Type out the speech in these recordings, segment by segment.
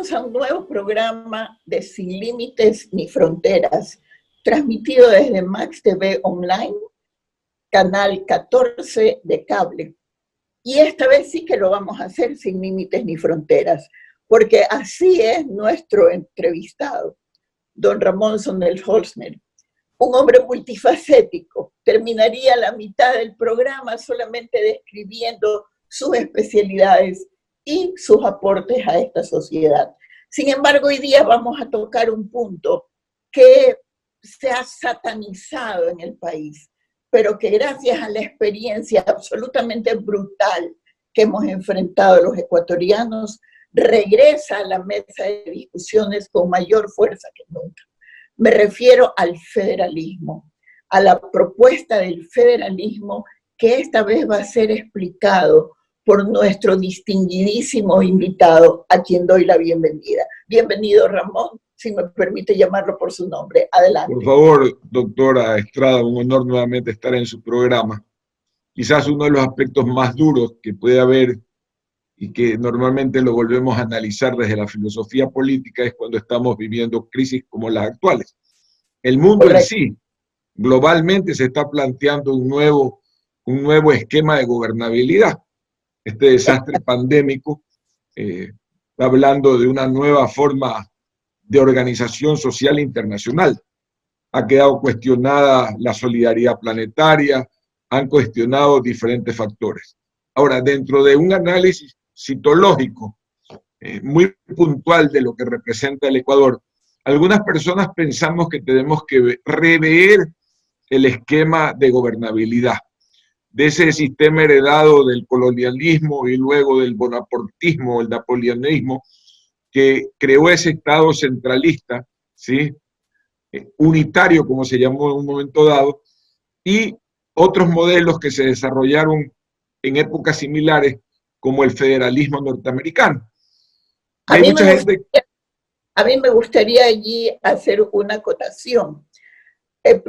Bienvenidos a un nuevo programa de Sin Límites ni Fronteras, transmitido desde Max TV Online, canal 14 de cable. Y esta vez sí que lo vamos a hacer sin límites ni fronteras, porque así es nuestro entrevistado, don Ramón Sonel-Holzner, un hombre multifacético. Terminaría la mitad del programa solamente describiendo sus especialidades y sus aportes a esta sociedad. Sin embargo, hoy día vamos a tocar un punto que se ha satanizado en el país, pero que gracias a la experiencia absolutamente brutal que hemos enfrentado los ecuatorianos, regresa a la mesa de discusiones con mayor fuerza que nunca. Me refiero al federalismo, a la propuesta del federalismo que esta vez va a ser explicado por nuestro distinguidísimo invitado, a quien doy la bienvenida. Bienvenido, Ramón, si me permite llamarlo por su nombre. Adelante. Por favor, doctora Estrada, un honor nuevamente estar en su programa. Quizás uno de los aspectos más duros que puede haber y que normalmente lo volvemos a analizar desde la filosofía política es cuando estamos viviendo crisis como las actuales. El mundo en sí, globalmente, se está planteando un nuevo esquema de gobernabilidad. Este desastre pandémico está hablando de una nueva forma de organización social internacional. Ha quedado cuestionada la solidaridad planetaria, han cuestionado diferentes factores. Ahora, dentro de un análisis citológico muy puntual de lo que representa el Ecuador, algunas personas pensamos que tenemos que rever el esquema de gobernabilidad, de ese sistema heredado del colonialismo y luego del bonapartismo, el napoleonismo, que creó ese Estado centralista, ¿sí? Unitario, como se llamó en un momento dado, y otros modelos que se desarrollaron en épocas similares, como el federalismo norteamericano. A mí me gustaría allí hacer una acotación.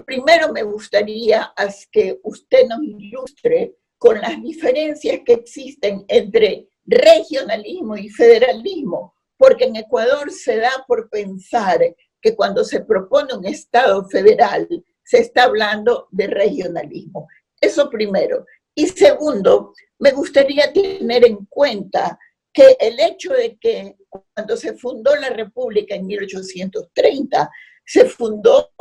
Primero me gustaría que usted nos ilustre con las diferencias que existen entre regionalismo y federalismo, porque en Ecuador se da por pensar que cuando se propone un Estado federal se está hablando de regionalismo. Eso primero. Y segundo, me gustaría tener en cuenta que el hecho de que cuando se fundó la República en 1830, se fundó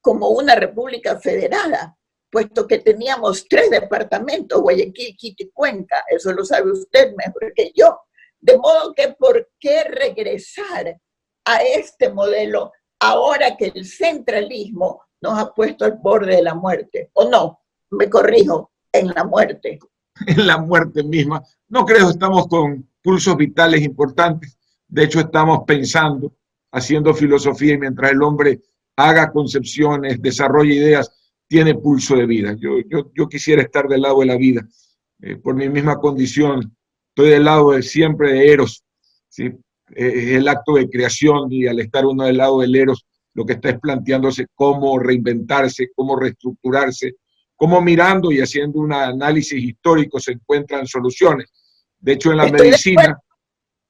como una república federada, puesto que teníamos 3 departamentos, Guayaquil, Quito y Cuenca, eso lo sabe usted mejor que yo. De modo que, ¿por qué regresar a este modelo ahora que el centralismo nos ha puesto al borde de la muerte? ¿O no? Me corrijo, en la muerte. En la muerte misma. No creo, estamos con pulsos vitales importantes. De hecho, estamos pensando, haciendo filosofía, y mientras el hombre haga concepciones, desarrolle ideas, tiene pulso de vida. Yo quisiera estar del lado de la vida. Por mi misma condición, estoy del lado siempre de Eros, ¿sí? El acto de creación, y al estar uno del lado del Eros, lo que está es planteándose cómo reinventarse, cómo reestructurarse, cómo mirando y haciendo un análisis histórico se encuentran soluciones. De hecho, en la medicina...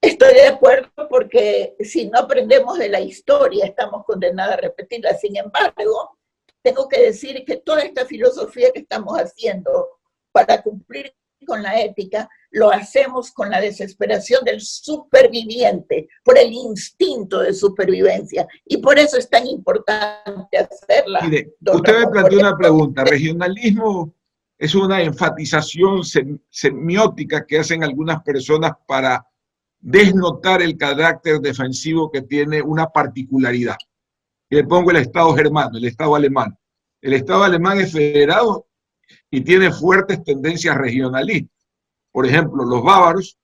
Estoy de acuerdo, porque si no aprendemos de la historia estamos condenados a repetirla. Sin embargo, tengo que decir que toda esta filosofía que estamos haciendo para cumplir con la ética, lo hacemos con la desesperación del superviviente, por el instinto de supervivencia. Y por eso es tan importante hacerla. Mire, usted me planteó una pregunta. Regionalismo es una enfatización semiótica que hacen algunas personas para desnotar el carácter defensivo que tiene una particularidad. Y le pongo el Estado germano, el Estado alemán. El Estado alemán es federado y tiene fuertes tendencias regionalistas. Por ejemplo, los bávaros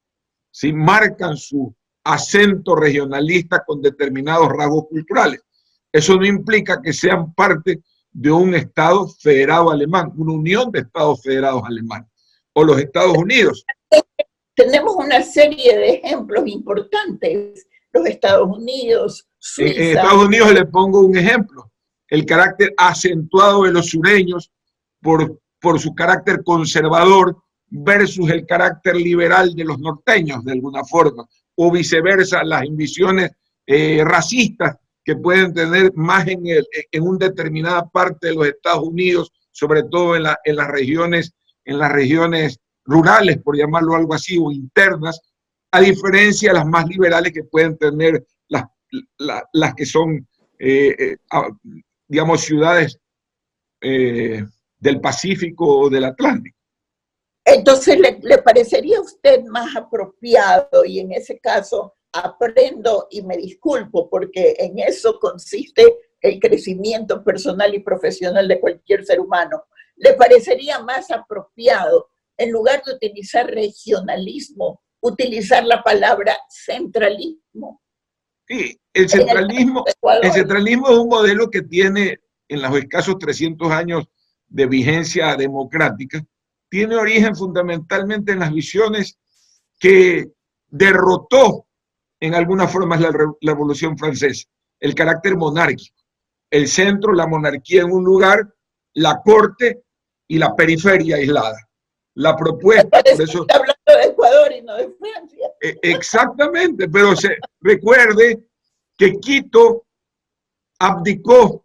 sí marcan su acento regionalista con determinados rasgos culturales. Eso no implica que sean parte de un Estado federado alemán, una unión de Estados federados alemanes, o los Estados Unidos. Tenemos una serie de ejemplos importantes. Los Estados Unidos, Suiza. En Estados Unidos le pongo un ejemplo. El carácter acentuado de los sureños por su carácter conservador versus el carácter liberal de los norteños, de alguna forma, o viceversa, las ambiciones racistas que pueden tener más en una determinada parte de los Estados Unidos, sobre todo en las regiones rurales, por llamarlo algo así, o internas, a diferencia de las más liberales que pueden tener las que son, digamos, ciudades del Pacífico o del Atlántico. Entonces, ¿le parecería a usted más apropiado, y en ese caso aprendo y me disculpo, porque en eso consiste el crecimiento personal y profesional de cualquier ser humano, ¿le parecería más apropiado, en lugar de utilizar regionalismo, utilizar la palabra centralismo? Sí, el centralismo es un modelo que tiene en los escasos 300 años de vigencia democrática, tiene origen fundamentalmente en las visiones que derrotó en alguna forma la Revolución Francesa, el carácter monárquico, el centro, la monarquía en un lugar, la corte y la periferia aislada. La propuesta, por eso... Está hablando de Ecuador y no de Francia. Exactamente, pero recuerde que Quito abdicó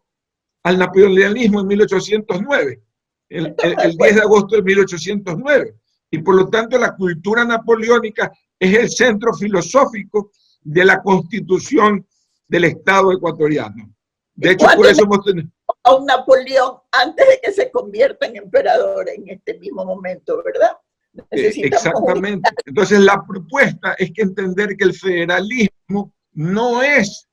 al napoleonismo en 1809, el 10 de agosto de 1809, y por lo tanto la cultura napoleónica es el centro filosófico de la constitución del Estado ecuatoriano. De hecho, por eso hemos tenido a un Napoleón antes de que se convierta en emperador en este mismo momento, ¿verdad? Exactamente. Entonces la propuesta es que entender que el federalismo no es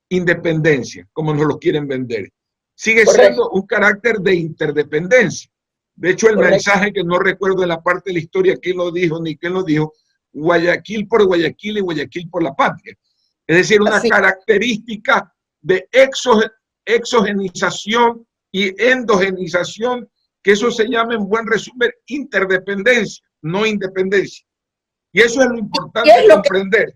independencia, como nos lo quieren vender. Sigue siendo un carácter de interdependencia. De hecho, el mensaje que no recuerdo en la parte de la historia quién lo dijo ni quién lo dijo, Guayaquil por Guayaquil y Guayaquil por la patria. Es decir, una característica de exogenización y endogenización, que eso se llama en buen resumen interdependencia, no independencia. Y eso es lo importante comprender.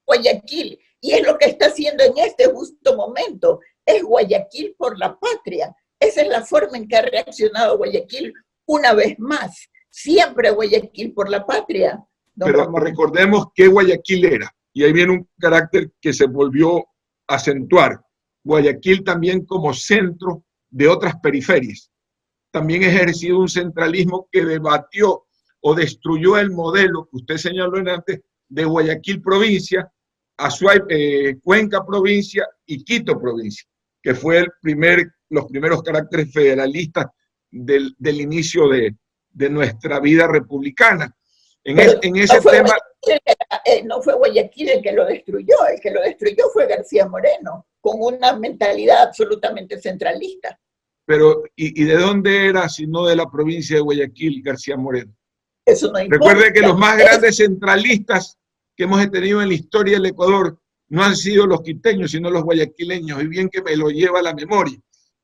Guayaquil, y es lo que está haciendo en este justo momento, es Guayaquil por la patria. Esa es la forma en que ha reaccionado Guayaquil una vez más. Siempre Guayaquil por la patria. Pero recordemos que Guayaquil era, y ahí viene un carácter que se volvió a acentuar. Guayaquil también como centro de otras periferias. También ha ejercido un centralismo que debatió o destruyó el modelo que usted señaló antes de Guayaquil provincia, Azuay, Cuenca provincia y Quito provincia, que fue los primeros caracteres federalistas del inicio de nuestra vida republicana. En ese tema... no fue Guayaquil el que lo destruyó fue García Moreno, con una mentalidad absolutamente centralista. Pero, ¿y de dónde era si no de la provincia de Guayaquil, García Moreno? Eso no importa. Recuerde que los más grandes centralistas que hemos tenido en la historia del Ecuador no han sido los quiteños, sino los guayaquileños, y bien que me lo lleva a la memoria,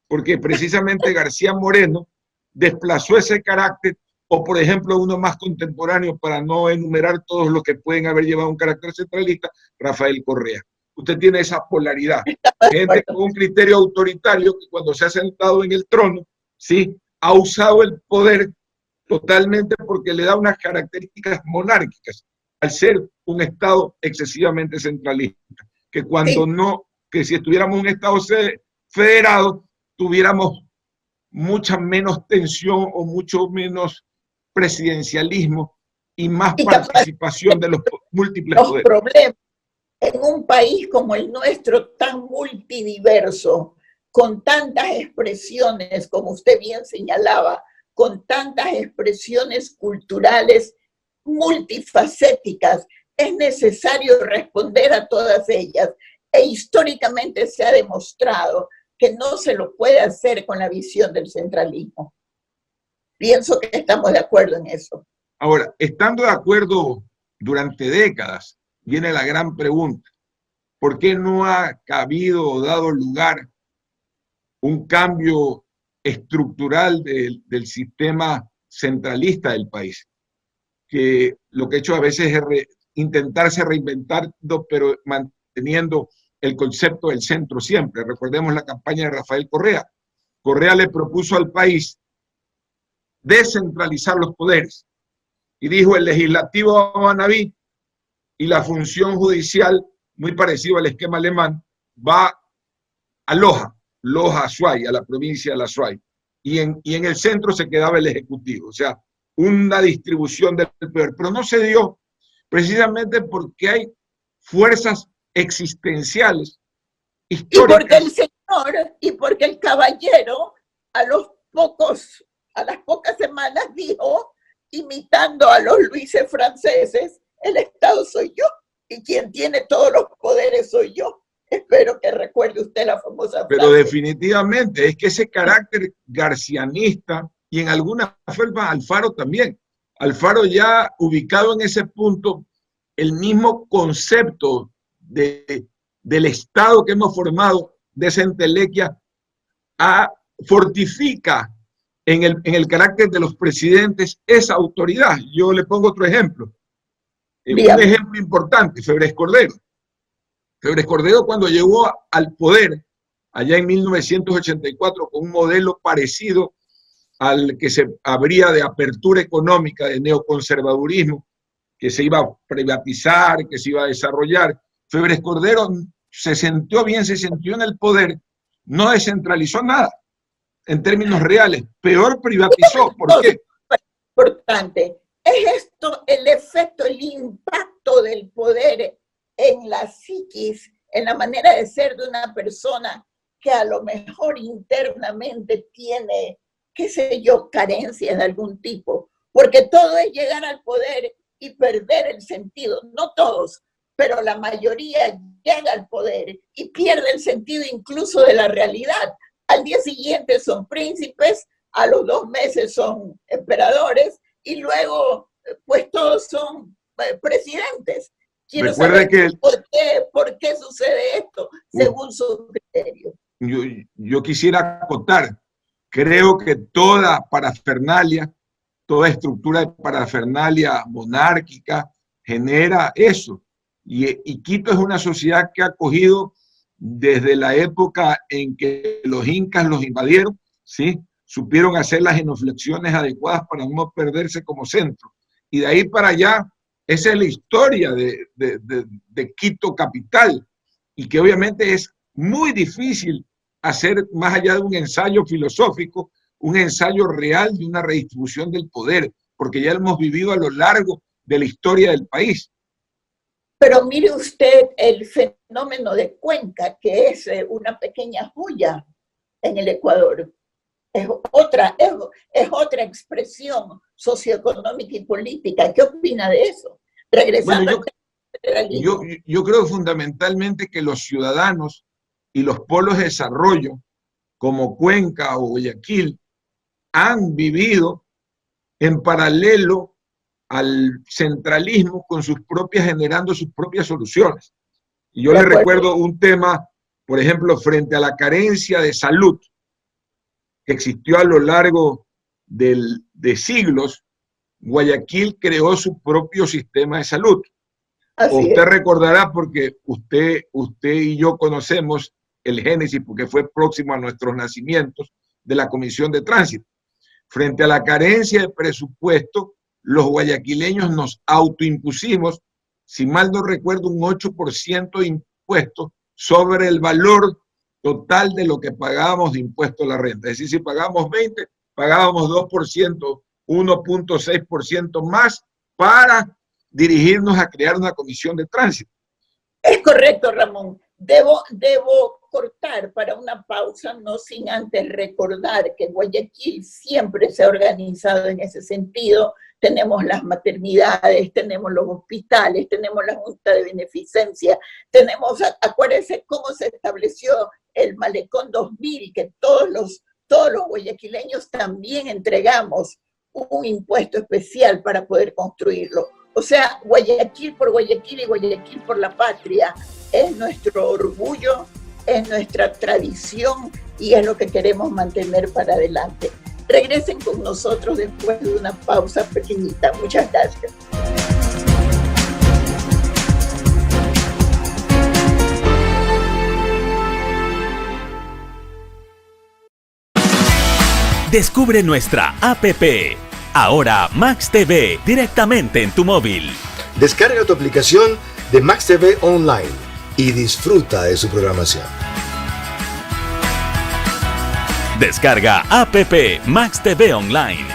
porque precisamente García Moreno desplazó ese carácter, o por ejemplo uno más contemporáneo, para no enumerar todos los que pueden haber llevado un carácter centralista, Rafael Correa. Usted tiene esa polaridad, gente con un criterio autoritario que cuando se ha sentado en el trono, ¿sí?, ha usado el poder totalmente porque le da unas características monárquicas, al ser un Estado excesivamente centralista, que cuando que si estuviéramos un Estado federado, tuviéramos mucha menos tensión o mucho menos presidencialismo y más participación de los múltiples poderes. Problemas en un país como el nuestro, tan multidiverso, con tantas expresiones, como usted bien señalaba, con tantas expresiones culturales multifacéticas, es necesario responder a todas ellas. E históricamente se ha demostrado que no se lo puede hacer con la visión del centralismo. Pienso que estamos de acuerdo en eso. Ahora, estando de acuerdo durante décadas, viene la gran pregunta: ¿por qué no ha cabido o dado lugar un cambio estructural del sistema centralista del país? Que lo que ha hecho a veces es intentarse reinventando, pero manteniendo el concepto del centro siempre. Recordemos la campaña de Rafael Correa. Correa le propuso al país descentralizar los poderes y dijo: el legislativo va a Manaví y la función judicial, muy parecido al esquema alemán, va a Loja, Azuay, a la provincia de la Azuay. Y en el centro se quedaba el Ejecutivo. O sea, una distribución del poder. Pero no se dio precisamente porque hay fuerzas existenciales, históricas. Y porque el caballero a las pocas semanas dijo, imitando a los Luises franceses, el Estado soy yo y quien tiene todos los poderes soy yo. Espero que recuerde usted la famosa frase. Pero definitivamente es que ese carácter garcianista, y en alguna forma Alfaro también, Alfaro ya ubicado en ese punto, el mismo concepto del Estado que hemos formado, de esa entelequia, fortifica en el carácter de los presidentes esa autoridad. Yo le pongo otro ejemplo. Un ejemplo importante, Febres Cordero. Febres Cordero, cuando llegó al poder allá en 1984 con un modelo parecido al que se habría de apertura económica, de neoconservadurismo, que se iba a privatizar, que se iba a desarrollar, Febres Cordero se sintió bien, se sintió en el poder, no descentralizó nada en términos reales, peor privatizó. ¿Por qué? Importante. ¿Es esto el efecto, el impacto del poder en la psiquis, en la manera de ser de una persona que a lo mejor internamente tiene, qué sé yo, carencias de algún tipo? Porque todo es llegar al poder y perder el sentido. No todos, pero la mayoría llega al poder y pierde el sentido incluso de la realidad. Al día siguiente son príncipes, a los 2 meses son emperadores y luego pues todos son presidentes. Quiero saber por qué sucede esto según su criterio. Yo quisiera acotar, creo que toda parafernalia, toda estructura de parafernalia monárquica genera eso. Y Quito es una sociedad que ha cogido desde la época en que los incas los invadieron, ¿sí? Supieron hacer las genuflexiones adecuadas para no perderse como centro. Y de ahí para allá, esa es la historia de Quito capital, y que obviamente es muy difícil hacer, más allá de un ensayo filosófico, un ensayo real de una redistribución del poder, porque ya lo hemos vivido a lo largo de la historia del país. Pero mire usted el fenómeno de Cuenca, que es una pequeña joya en el Ecuador. Es otra expresión socioeconómica y política. ¿Qué opina de eso? Regresando yo creo fundamentalmente que los ciudadanos y los polos de desarrollo, como Cuenca o Guayaquil, han vivido en paralelo al centralismo generando sus propias soluciones. Y yo les recuerdo un tema, por ejemplo, frente a la carencia de salud que existió a lo largo de siglos, Guayaquil creó su propio sistema de salud. Usted recordará, porque usted y yo conocemos el génesis, porque fue próximo a nuestros nacimientos, de la Comisión de Tránsito. Frente a la carencia de presupuesto, los guayaquileños nos autoimpusimos, si mal no recuerdo, un 8% de impuestos sobre el valor total de lo que pagábamos de impuesto a la renta. Es decir, si pagábamos 20, pagábamos 2%, 1.6% más para dirigirnos a crear una comisión de tránsito. Es correcto, Ramón. Debo cortar para una pausa, no sin antes recordar que Guayaquil siempre se ha organizado en ese sentido. Tenemos las maternidades, tenemos los hospitales, tenemos la Junta de Beneficencia, acuérdense cómo se estableció el Malecón 2000, que todos los guayaquileños también entregamos un impuesto especial para poder construirlo. O sea, Guayaquil por Guayaquil y Guayaquil por la patria es nuestro orgullo, es nuestra tradición y es lo que queremos mantener para adelante. Regresen con nosotros después de una pausa pequeñita. Muchas gracias. Descubre nuestra APP. Ahora Max TV directamente en tu móvil. Descarga tu aplicación de Max TV Online y disfruta de su programación. Descarga APP Max TV Online.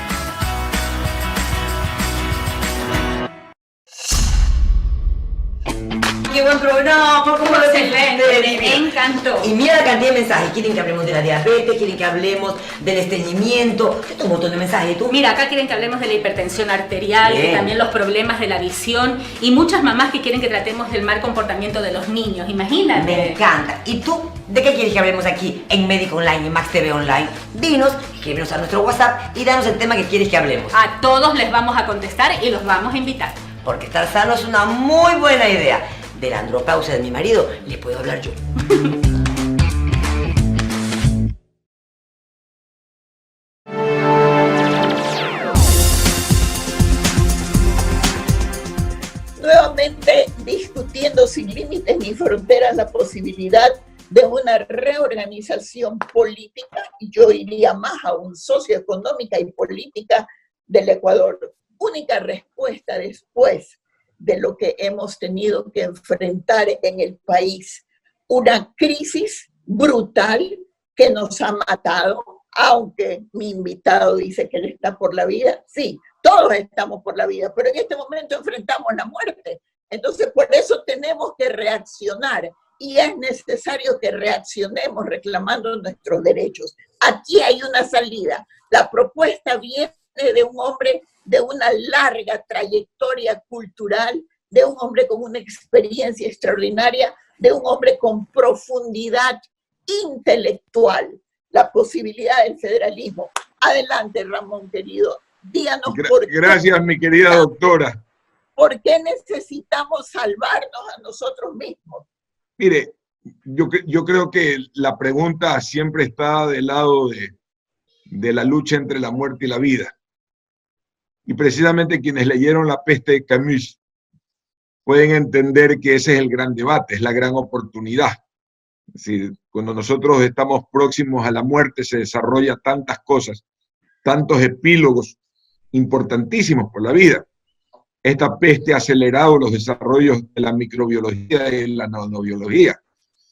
Qué buen programa, ¿cómo lo Excelente, me encantó. Y mira la cantidad de mensajes. Quieren que hablemos de la diabetes, quieren que hablemos del estreñimiento. Tengo un montón de mensajes. ¿Tú? Mira, acá quieren que hablemos de la hipertensión arterial, Bien. también los problemas de la visión y muchas mamás que quieren que tratemos del mal comportamiento de los niños. Imagínate. Me encanta. ¿Y tú? ¿De qué quieres que hablemos aquí en Médico Online, en Max TV Online? Dinos, escríbenos a nuestro WhatsApp y danos el tema que quieres que hablemos. A todos les vamos a contestar y los vamos a invitar. Porque estar sano es una muy buena idea. De la andropausia de mi marido les puedo hablar yo. Nuevamente discutiendo sin límites ni fronteras la posibilidad de una reorganización política, y yo iría más aún socioeconómica y política del Ecuador. Única respuesta después de lo que hemos tenido que enfrentar en el país, una crisis brutal que nos ha matado, aunque mi invitado dice que él está por la vida. Sí, todos estamos por la vida, pero en este momento enfrentamos la muerte. Entonces, por eso tenemos que reaccionar y es necesario que reaccionemos reclamando nuestros derechos. Aquí hay una salida. La propuesta viene de un hombre de una larga trayectoria cultural, de un hombre con una experiencia extraordinaria, de un hombre con profundidad intelectual, la posibilidad del federalismo. Adelante, Ramón, querido. Díganos por qué. Gracias, mi querida doctora. ¿Por qué necesitamos salvarnos a nosotros mismos? Mire, yo creo que la pregunta siempre está del lado de la lucha entre la muerte y la vida. Y precisamente quienes leyeron La peste de Camus pueden entender que ese es el gran debate, es la gran oportunidad. Es decir, cuando nosotros estamos próximos a la muerte se desarrollan tantas cosas, tantos epílogos importantísimos por la vida. Esta peste ha acelerado los desarrollos de la microbiología y la nanobiología.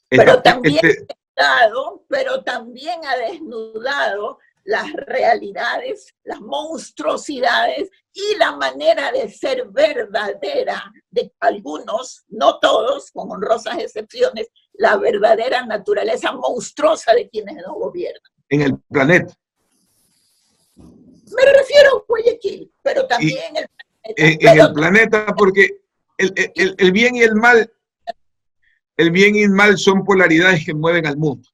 Pero también ha desnudado las realidades, las monstruosidades y la manera de ser verdadera de algunos, no todos, con honrosas excepciones, la verdadera naturaleza monstruosa de quienes nos gobiernan. En el planeta. Me refiero a Guayaquil, pero también el planeta. En el planeta, porque el bien y el mal son polaridades que mueven al mundo.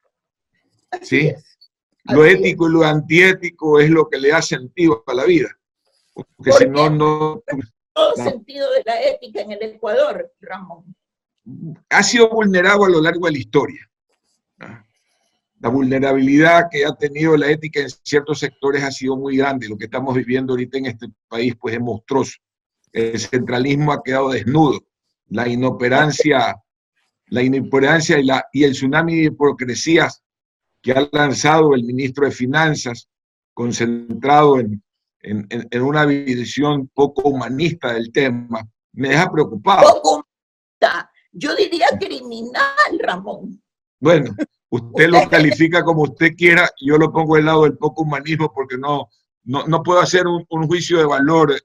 ¿Sí? Lo ético y lo antiético es lo que le da sentido a la vida. Porque si no, no... Todo sentido de la ética en el Ecuador, Ramón. Ha sido vulnerado a lo largo de la historia. La vulnerabilidad que ha tenido la ética en ciertos sectores ha sido muy grande. Lo que estamos viviendo ahorita en este país pues es monstruoso. El centralismo ha quedado desnudo. La inoperancia y el tsunami de hipocresías que ha lanzado el ministro de Finanzas, concentrado en una visión poco humanista del tema, me deja preocupado. Poco humanista. Yo diría criminal, Ramón. Bueno, usted lo califica como usted quiera, yo lo pongo del lado del poco humanismo porque no puedo hacer un juicio de valor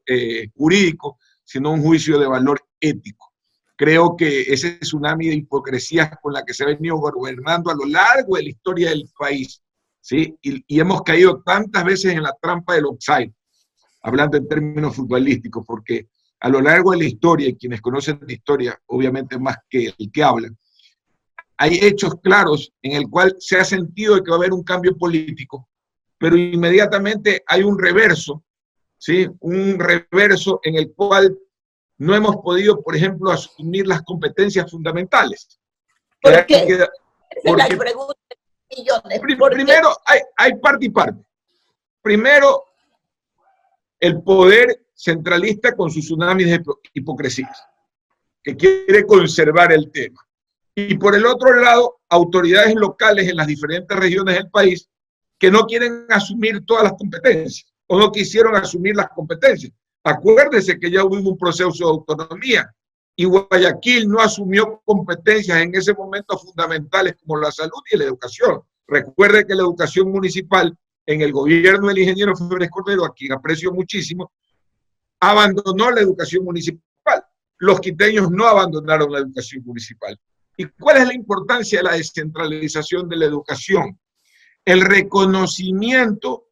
jurídico, sino un juicio de valor ético. Creo que ese tsunami de hipocresías con la que se ha venido gobernando a lo largo de la historia del país, ¿sí? Y hemos caído tantas veces en la trampa del offside, hablando en términos futbolísticos, porque a lo largo de la historia, y quienes conocen la historia, obviamente más que el que habla, hay hechos claros en el cual se ha sentido que va a haber un cambio político, pero inmediatamente hay un reverso, ¿sí? Un reverso en el cual no hemos podido, por ejemplo, asumir las competencias fundamentales. ¿Por qué? Esa es la pregunta de millones. Primero, hay parte y parte. Primero, el poder centralista con sus tsunamis de hipocresías, que quiere conservar el tema. Y por el otro lado, autoridades locales en las diferentes regiones del país que no quieren asumir todas las competencias, o no quisieron asumir las competencias. Acuérdense que ya hubo un proceso de autonomía y Guayaquil no asumió competencias en ese momento fundamentales como la salud y la educación. Recuerde que la educación municipal en el gobierno del ingeniero Febres Cordero, a quien aprecio muchísimo, abandonó la educación municipal. Los quiteños no abandonaron la educación municipal. ¿Y cuál es la importancia de la descentralización de la educación? El reconocimiento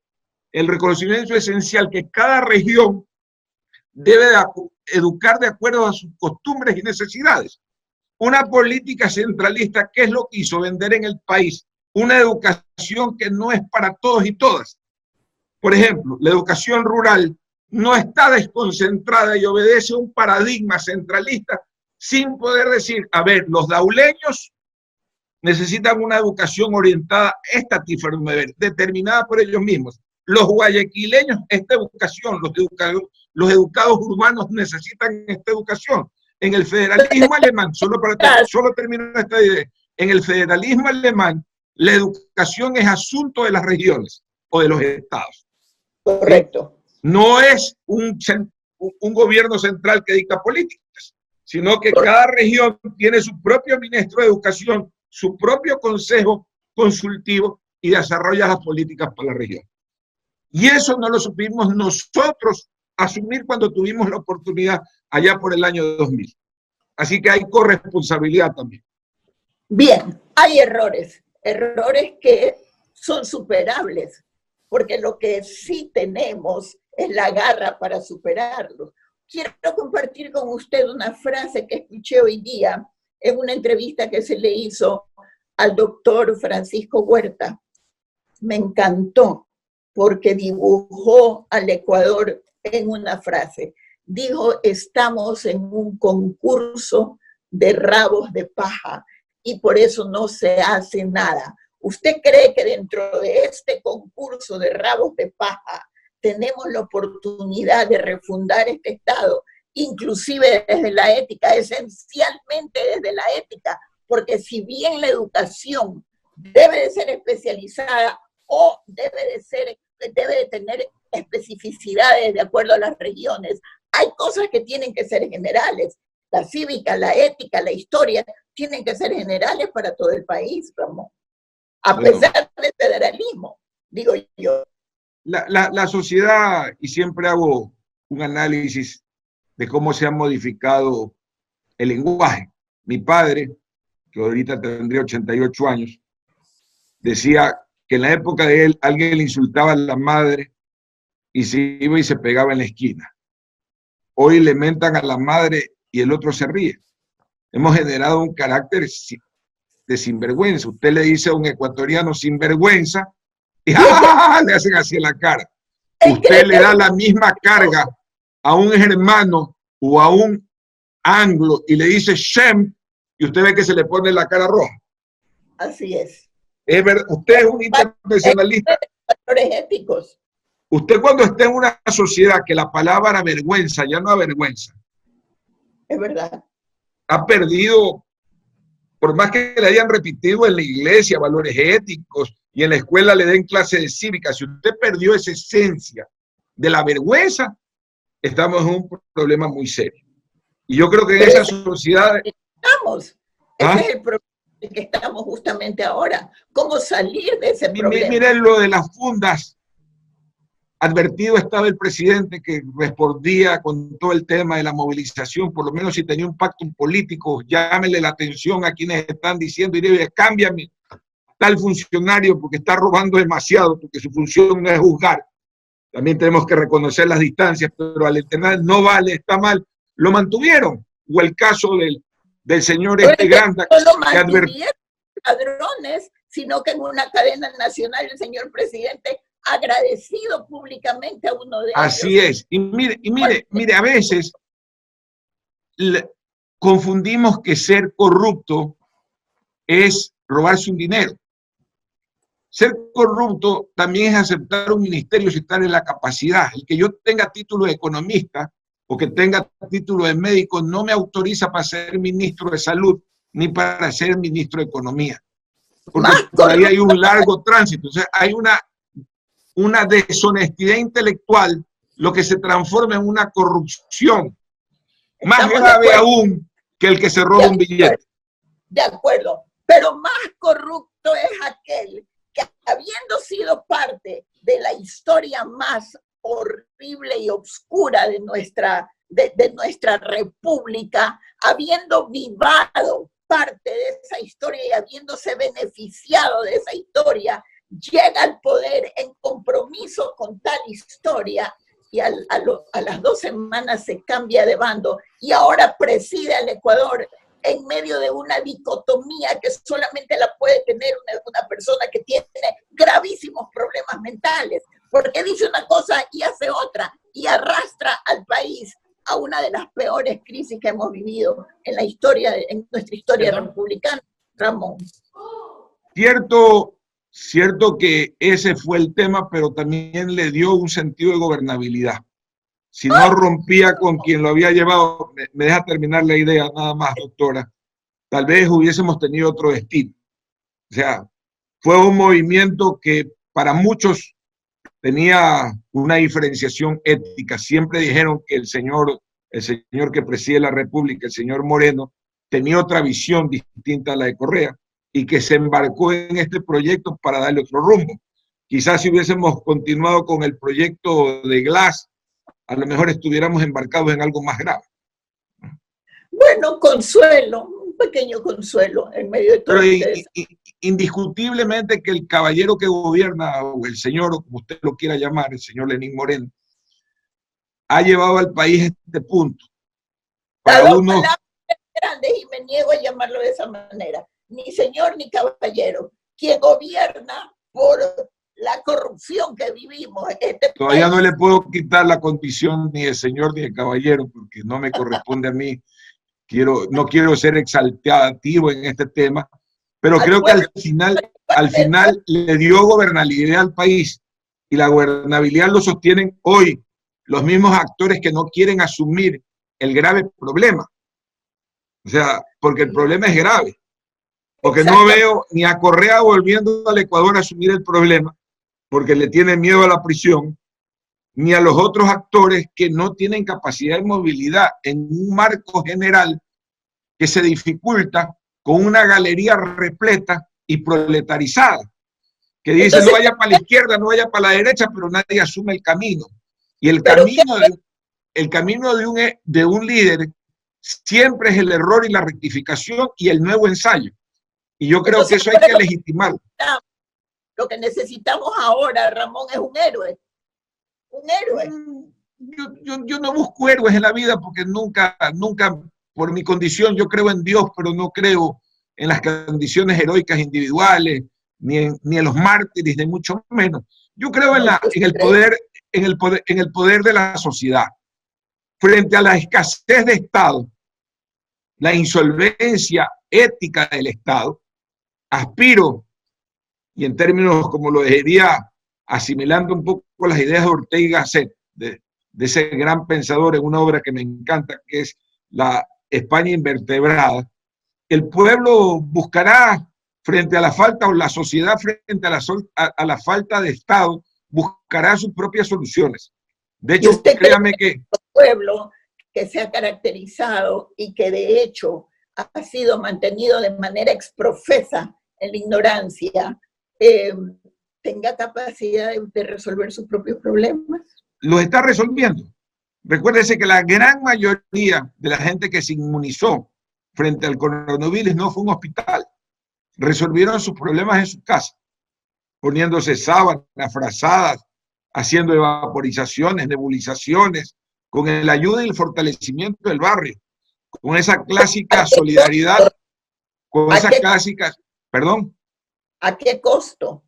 esencial que cada región debe educar de acuerdo a sus costumbres y necesidades. Una política centralista, ¿qué es lo que hizo? Vender en el país una educación que no es para todos y todas. Por ejemplo, la educación rural no está desconcentrada y obedece a un paradigma centralista sin poder decir, a ver, los dauleños necesitan una educación orientada determinada por ellos mismos. Los guayaquileños, esta educación, los educados urbanos necesitan esta educación. En el federalismo alemán, solo termino esta idea, en el federalismo alemán, la educación es asunto de las regiones o de los estados. Correcto. No es un gobierno central que dicta políticas, sino que cada región tiene su propio ministro de educación, su propio consejo consultivo y desarrolla las políticas para la región. Y eso no lo supimos nosotros asumir cuando tuvimos la oportunidad allá por el año 2000. Así que hay corresponsabilidad también. Bien, hay errores que son superables, porque lo que sí tenemos es la garra para superarlos. Quiero compartir con usted una frase que escuché hoy día en una entrevista que se le hizo al doctor Francisco Huerta. Me encantó porque dibujó al Ecuador en una frase. Dijo, estamos en un concurso de rabos de paja y por eso no se hace nada. ¿Usted cree que dentro de este concurso de rabos de paja tenemos la oportunidad de refundar este Estado, inclusive desde la ética, esencialmente desde la ética? Porque si bien la educación debe de ser especializada o debe de tener especificidades de acuerdo a las regiones, hay cosas que tienen que ser generales. La cívica, la ética, la historia tienen que ser generales para todo el país, Ramón. A pesar del federalismo, digo yo. La sociedad, y siempre hago un análisis de cómo se ha modificado el lenguaje. Mi padre, que ahorita tendría 88 años, decía que en la época de él alguien le insultaba a la madre y se iba y se pegaba en la esquina. Hoy le mentan a la madre y el otro se ríe. Hemos generado un carácter de sinvergüenza. Usted le dice a un ecuatoriano sinvergüenza y le hacen así en la cara. Usted le da la misma carga a un germano o a un anglo y le dice Shem y usted ve que se le pone la cara roja. Así es. Es verdad, usted es un internacionalista. Valores éticos. Usted cuando esté en una sociedad que la palabra vergüenza ya no avergüenza. Es verdad. Ha perdido, por más que le hayan repetido en la iglesia valores éticos y en la escuela le den clase de cívica, si usted perdió esa esencia de la vergüenza, estamos en un problema muy serio. Y yo creo que en esa sociedad... Ese es el problema en que estamos justamente ahora. ¿Cómo salir de ese problema? Miren lo de las fundas. Advertido estaba el presidente que respondía con todo el tema de la movilización, por lo menos si tenía un pacto político, llámele la atención a quienes están diciendo, y debe cámbiame tal funcionario porque está robando demasiado, porque su función no es juzgar. También tenemos que reconocer las distancias, pero al entender no vale, está mal, lo mantuvieron. O el caso del señor Granda, no lo mantuvieron ladrones, sino que en una cadena nacional el señor presidente agradecido públicamente a uno de ellos. Así es. Y mire, a veces confundimos que ser corrupto es robarse un dinero. Ser corrupto también es aceptar un ministerio si está en la capacidad. El que yo tenga título de economista o que tenga título de médico no me autoriza para ser ministro de salud ni para ser ministro de economía. Porque por ahí hay un largo tránsito. O sea, hay una deshonestidad intelectual, lo que se transforma en una corrupción. Más grave aún que el que se roba un billete. De acuerdo, pero más corrupto es aquel que, habiendo sido parte de la historia más horrible y oscura de nuestra república, habiendo vivado parte de esa historia y habiéndose beneficiado de esa historia, llega al poder en compromiso con tal historia y a las 2 semanas se cambia de bando y ahora preside al Ecuador en medio de una dicotomía que solamente la puede tener una persona que tiene gravísimos problemas mentales, porque dice una cosa y hace otra, y arrastra al país a una de las peores crisis que hemos vivido en nuestra historia republicana, Ramón. Cierto que ese fue el tema, pero también le dio un sentido de gobernabilidad. Si no rompía con quien lo había llevado, me deja terminar la idea nada más, doctora, tal vez hubiésemos tenido otro destino. O sea, fue un movimiento que para muchos tenía una diferenciación ética. Siempre dijeron que el señor que preside la República, el señor Moreno, tenía otra visión distinta a la de Correa y que se embarcó en este proyecto para darle otro rumbo. Quizás si hubiésemos continuado con el proyecto de Glass, a lo mejor estuviéramos embarcados en algo más grave. Bueno, consuelo, un pequeño consuelo en medio de todo esto. Indiscutiblemente que el caballero que gobierna, o el señor, o como usted lo quiera llamar, el señor Lenín Moreno, ha llevado al país a este punto. Para uno grandes, y me niego a llamarlo de esa manera, ni señor ni caballero, quien gobierna por la corrupción que vivimos. Todavía no le puedo quitar la condición ni de señor ni de caballero, porque no me corresponde a mí. No quiero ser exaltativo en este tema, pero creo que al final le dio gobernabilidad al país, y la gobernabilidad lo sostienen hoy los mismos actores que no quieren asumir el grave problema. O sea, porque el problema es grave. Porque no veo ni a Correa volviendo al Ecuador a asumir el problema, porque le tiene miedo a la prisión, ni a los otros actores que no tienen capacidad de movilidad en un marco general que se dificulta con una galería repleta y proletarizada, que dice: entonces, no vaya para la izquierda, no vaya para la derecha, pero nadie asume el camino. Y el camino de un líder siempre es el error y la rectificación y el nuevo ensayo. Y yo creo que eso hay que legitimarlo. Lo que necesitamos ahora, Ramón, es un héroe. Un héroe. Yo no busco héroes en la vida porque nunca, por mi condición, yo creo en Dios, pero no creo en las condiciones heroicas individuales, ni en los mártires, ni mucho menos. Yo creo en el poder de la sociedad. Frente a la escasez de Estado, la insolvencia ética del Estado, aspiro, y en términos como lo diría, asimilando un poco las ideas de Ortega y Gasset, de ese gran pensador en una obra que me encanta, que es La España invertebrada, el pueblo buscará frente a la falta, o la sociedad frente a la falta de Estado, buscará sus propias soluciones. De hecho, créame que el pueblo que se ha caracterizado y que de hecho ha sido mantenido de manera exprofesa en la ignorancia, tenga capacidad de resolver sus propios problemas. Los está resolviendo. Recuérdese que la gran mayoría de la gente que se inmunizó frente al coronavirus no fue un hospital. Resolvieron sus problemas en su casa, poniéndose sábanas, frazadas, haciendo evaporizaciones, nebulizaciones, con la ayuda y el fortalecimiento del barrio, con esa clásica solidaridad, con esas clásicas, perdón. ¿A qué costo?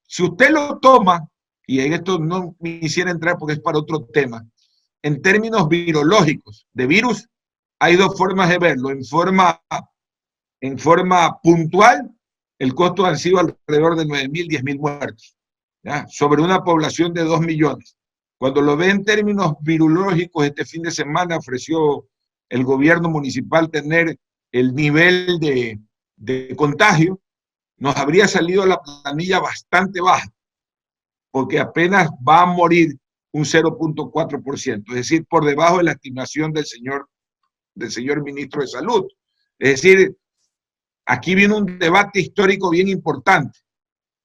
Si usted lo toma, y en esto no me quisiera entrar porque es para otro tema, en términos virológicos, de virus, hay dos formas de verlo. En forma puntual, el costo han sido alrededor de 9.000, 10.000 muertos, ¿ya? Sobre una población de 2 millones. Cuando lo ve en términos virológicos, este fin de semana ofreció el gobierno municipal tener el nivel de contagio, nos habría salido la planilla bastante baja, porque apenas va a morir un 0.4%, es decir, por debajo de la estimación del señor del señor ministro de Salud. Es decir, aquí viene un debate histórico bien importante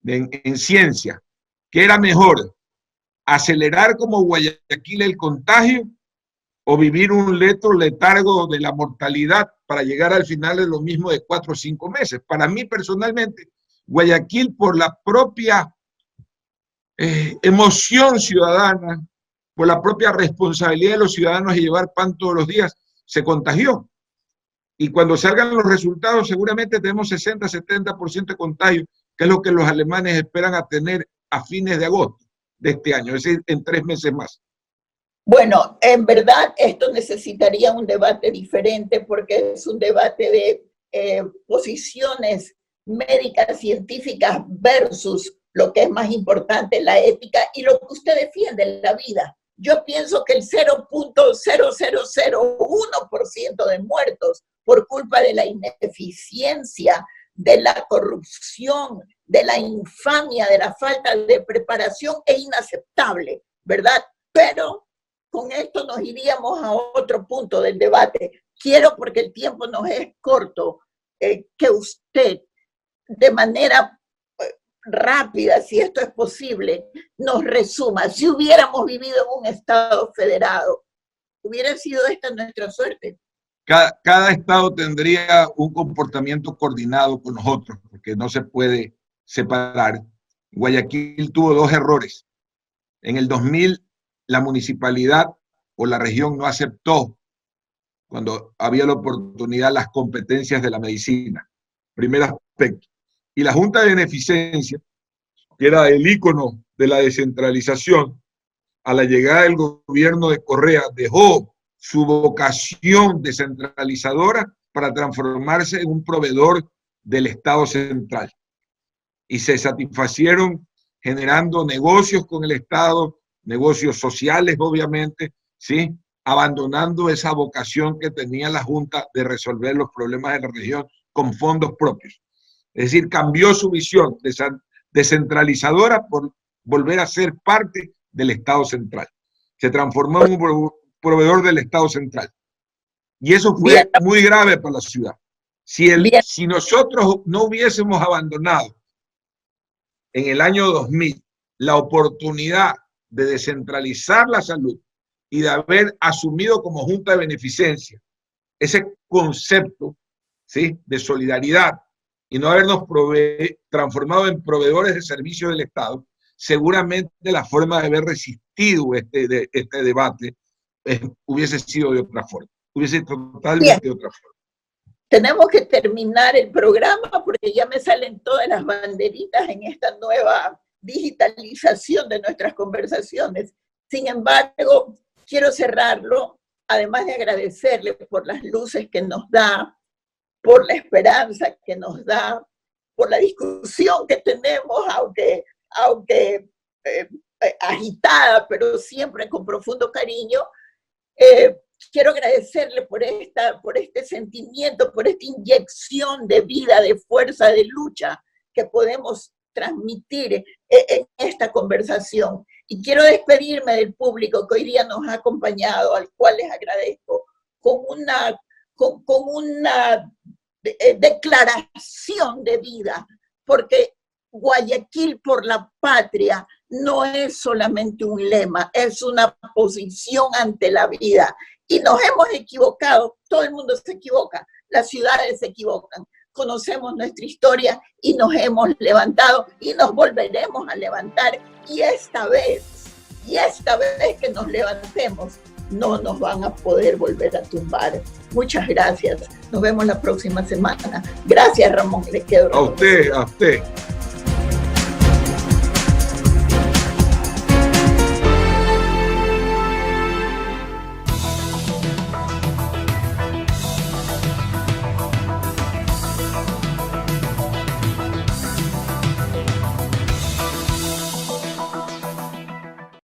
en ciencia. ¿Qué era mejor? ¿Acelerar como Guayaquil el contagio o vivir un lento letargo de la mortalidad para llegar al final de lo mismo de 4 o 5 meses? Para mí personalmente, Guayaquil, por la propia emoción ciudadana, por la propia responsabilidad de los ciudadanos de llevar pan todos los días, se contagió. Y cuando salgan los resultados, seguramente tenemos 60-70% de contagio, que es lo que los alemanes esperan a tener a fines de agosto de este año, es decir, en 3 meses más. Bueno, en verdad esto necesitaría un debate diferente porque es un debate de posiciones médicas, científicas versus lo que es más importante, la ética y lo que usted defiende, la vida. Yo pienso que el 0.0001% de muertos por culpa de la ineficiencia, de la corrupción, de la infamia, de la falta de preparación es inaceptable, ¿verdad? Pero con esto nos iríamos a otro punto del debate. Quiero, porque el tiempo nos es corto, que usted, de manera rápida, si esto es posible, nos resuma. Si hubiéramos vivido en un estado federado, ¿hubiera sido esta nuestra suerte? Cada estado tendría un comportamiento coordinado con nosotros, porque no se puede separar. Guayaquil tuvo 2 errores. En el 2000, la municipalidad o la región no aceptó, cuando había la oportunidad, las competencias de la medicina. Primer aspecto. Y la Junta de Beneficencia, que era el ícono de la descentralización, a la llegada del gobierno de Correa, dejó su vocación descentralizadora para transformarse en un proveedor del Estado central. Y se satisfacieron generando negocios con el Estado, negocios sociales, obviamente, ¿sí? Abandonando esa vocación que tenía la Junta de resolver los problemas de la región con fondos propios. Es decir, cambió su visión descentralizadora por volver a ser parte del Estado central. Se transformó en un proveedor del Estado central. Y eso fue muy grave para la ciudad. Si nosotros no hubiésemos abandonado en el año 2000 la oportunidad de descentralizar la salud y de haber asumido como Junta de Beneficencia ese concepto, ¿sí?, de solidaridad, y no habernos transformado en proveedores de servicios del Estado, seguramente la forma de haber resistido este debate hubiese sido de otra forma, hubiese totalmente de otra forma. Tenemos que terminar el programa porque ya me salen todas las banderitas en esta nueva digitalización de nuestras conversaciones. Sin embargo, quiero cerrarlo, además de agradecerle por las luces que nos da, por la esperanza que nos da, por la discusión que tenemos, aunque agitada, pero siempre con profundo cariño. Quiero agradecerle por este sentimiento, por esta inyección de vida, de fuerza, de lucha que podemos transmitir en esta conversación. Y quiero despedirme del público que hoy día nos ha acompañado, al cual les agradezco, con una declaración de vida, porque Guayaquil por la patria no es solamente un lema, es una posición ante la vida. Y nos hemos equivocado, todo el mundo se equivoca, las ciudades se equivocan, conocemos nuestra historia y nos hemos levantado y nos volveremos a levantar. Y esta vez que nos levantemos, no nos van a poder volver a tumbar. Muchas gracias. Nos vemos la próxima semana. Gracias, Ramón. Le quedo. A usted.